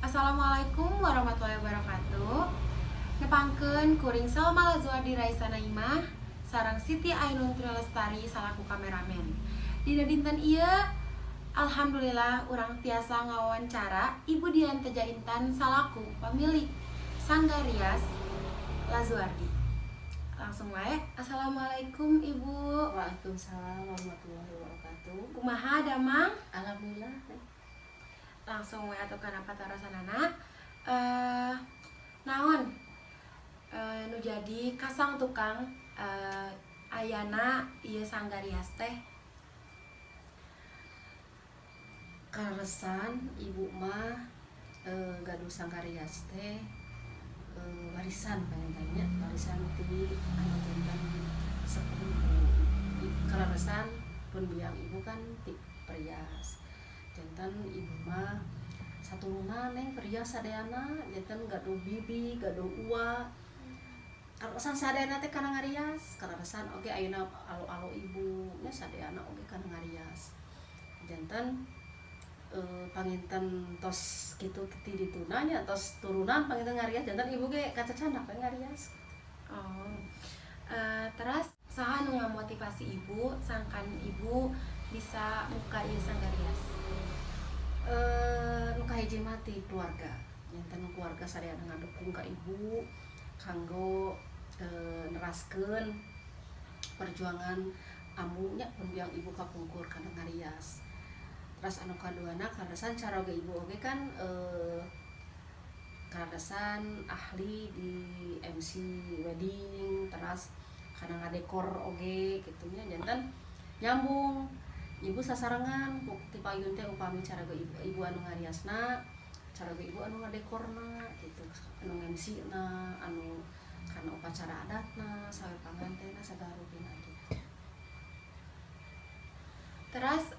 Assalamualaikum warahmatullahi wabarakatuh. Nepangkeun kuring Salma Lazuardi Raisa Naimah sareng Siti Ainun Trilestari salaku kameramen. Dina dinten ieu alhamdulillah urang tiasa ngawawancara Ibu Dian Teja Intan salaku pemilik Sanggar Rias Lazuardi. Langsung wae. Assalamualaikum Ibu. Waalaikumsalam warahmatullahi wabarakatuh. Kumaha damang? Alhamdulillah. Langsung wae atuh kana patarasanana. Naon nu jadi kasang tukang ayana ieu Sanggar Rias teh? Karesan ibu mah gaduh Sanggar Rias teh warisan pengen tanya warisan ti anu jantan sepuh karesan pun biang ibu kan ti perias jantan ibu mah saturunan neng perias sadeana jantan gaduh bibi gaduh uwa karesan sadeana teh kana ngarias karesan oge ayeuna alo-alo ibu nya sadeana oge kana ngarias jantan panginten tos gitu ti ditunanya tos turunan panginten ngarias jantan ibu ge kacacanak we ngarias. Oh. Terus saha nu ngamotivasi Ibu sangkan Ibu bisa muka ieu Sanggar Rias? Nu kahiji mah ti keluarga jantan keluarga sadeana ngadukung ka ibu kanggo neraskeun perjuangan amunya pun biang ibu kapungkur kana ngarias. Terus anu kaduana karesan cara oge ibu oge kan karesan ahli di MC wedding terus kana ngadekor oge kitu nya jantan nyambung ibu sasarengan ti payun teh upami cara ge ibu anu ngariasna cara ge ibu anu ngadekorna gitu anu MC na anu kana upacara adatna sawe pangantena sagala rutina gitu. Terus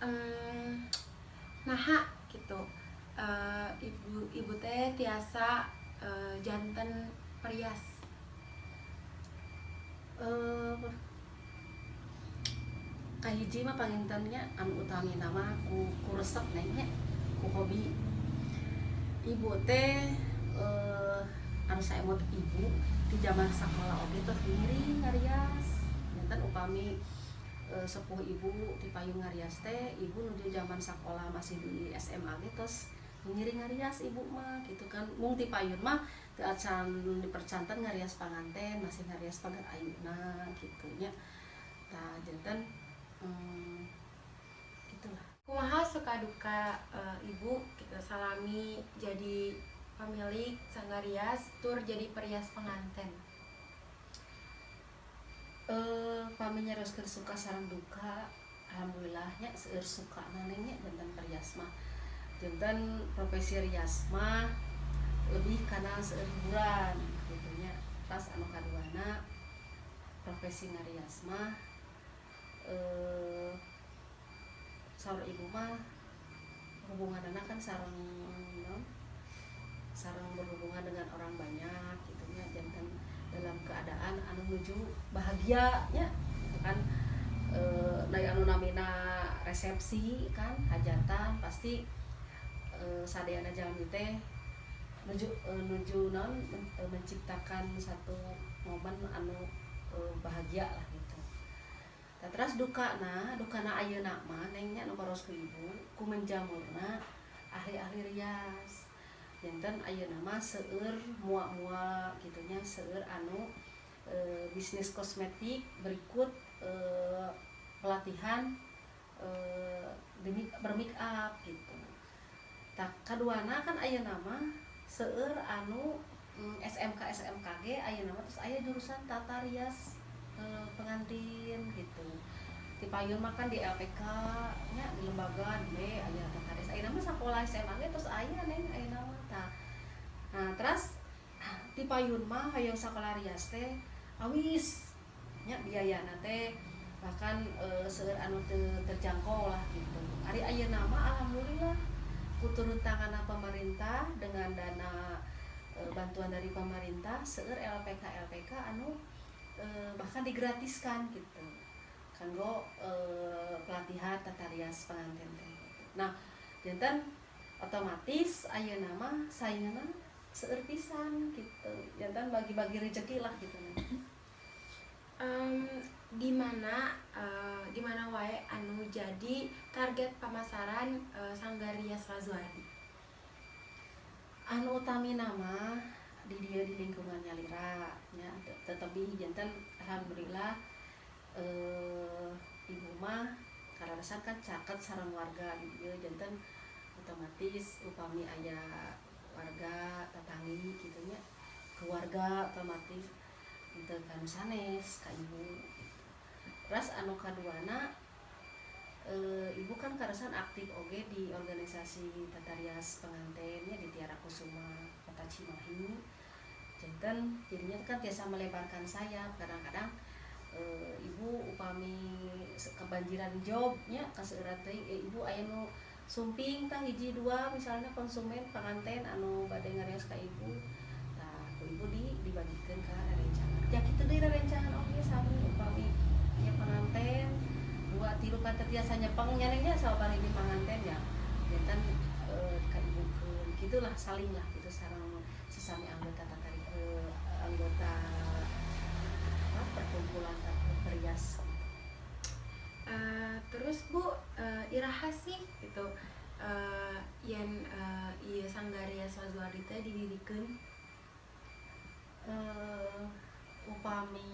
naha gitu ibu teh tiasa janten perias. Kahiji mah pangintennya anu utami nama ku resep nengnya ku hobi ibu teh anu saemot ibu di zaman sakola oge teh ngiring ngarias jantan upami sepuh ibu di payung ngarias teh ibu nuju zaman sakola masih di SMA ge tos ngiring ngarias ibu mah gitu kan mung ti payun mah teu acan dipercanten ngarias panganten masih ngarias pagar ayuna gitu nya tah jantan gitulah. Kumaha suka duka Ibu kita salami jadi pemilik Sanggar Rias tur jadi perias penganten? Pami nyeroskeun suka sareng duka alhamdulillahnya seueur suka nanengnya jantan perias mah jantan profesi rias mah lebih karena seueur hiburan gitu nya. Pas anu kaduana profesi ngarias mah saur ibu mah hubunganna kan sareng sareng berhubungan dengan orang banyak gitu nya jantan dalam keadaan anu menuju bahagia nya kan dari anu namina resepsi kan hajatan pasti sadeana jalmi teh nuju naon menciptakan satu momen anu bahagia lah gitu. Nah, terus dukana ayeuna mah nengnya nu koros ku ibu ku menjamurna ahli-ahli rias jantan ayeuna mah seueur mua-mua gitunya seueur anu bisnis kosmetik berikut pelatihan demi bermake up gitu. Tak kaduana kan ayeuna mah seueur anu SMK ge ayeuna mah terus aya jurusan tata rias pengantin gitu. Ti payun mah kan di LPK nya di lembaga di aya tata rias ayeuna mah sakola SMA ge terus aya neng ayeuna mah tah. Nah, terus ti payun mah hayang sakola rias teh awis nya biayana teh bahkan seueur anu terjangkau lah gitu. Ari ayeuna mah alhamdulillah kuturut tanganna pemerintah dengan dana bantuan dari pemerintah seueur LPK anu bahkan digratiskan gitu kanggo pelatihan tata rias pengantin teh. Nah, jantan otomatis ayeuna mah sainganna seueur pisan gitu. Jantan bagi-bagi rezeki lah gitu. Gimana wae anu jadi target pemasaran Sanggarias Lazuardi? Anu utami nama di dia di lingkungan Nyalira nya tetapi jantan alhamdulillah ibu mah kararasan kan caket sareng warga di dieu jantan otomatis upami aya warga tetanggi gitu nya keluarga otomatis teu kan sanes ka ibu. Terus anu kaduana ibu kan karasan aktif oge di organisasi Tata Rias Pengantennya di Tiara Kusuma Kota Cimahi. Janten jadinya kan biasa melebarkan sayap. Kadang-kadang ibu upami kebanjiran jobnya kaseueuran teuing ibu aya nu sumping tah hiji dua misalnya konsumen penganten anu bade ngarios ka ibu. Nah, ku ibu dibagikeun ka rerencangan. Ya kitu deui rerencangan oge sami upami nya penganten 2-3 kan tiasa nyepeng nyanengnya sabari di penganten ya. Janten ka ibukeun gitulah saling lah gitu sareng sesami anggota anggota perkumpulan perias. Terus Bu, iraha sih gitu yen ieu Sanggarias Lazuardi teh didirikeun? Upami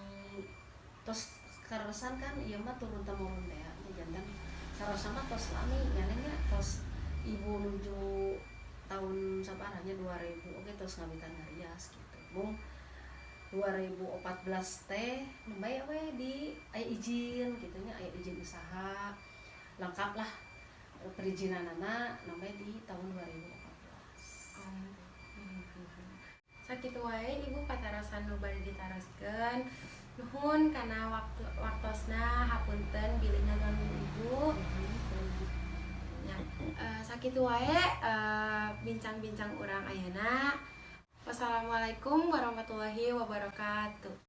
tos karasan kan ieu mah turun temurun teh ya jantan sarosa mah tos lami nyanengnya tos ibu nuju tahun sabaranya 2000 oke tos ngawitan ngarias gitu. Bung 2014 teh bae we di aya izin gitu nya aya izin usaha lengkap lah perizinanana namanya di tahun 2014. Sakitu wae ibu patarasan nu bade ditaroskeun. Nuhun kana waktosna hapunten bilih ngaganggu ibu. Ya, sakitu wae bincang-bincang urang ayeuna. Wassalamualaikum warahmatullahi wabarakatuh.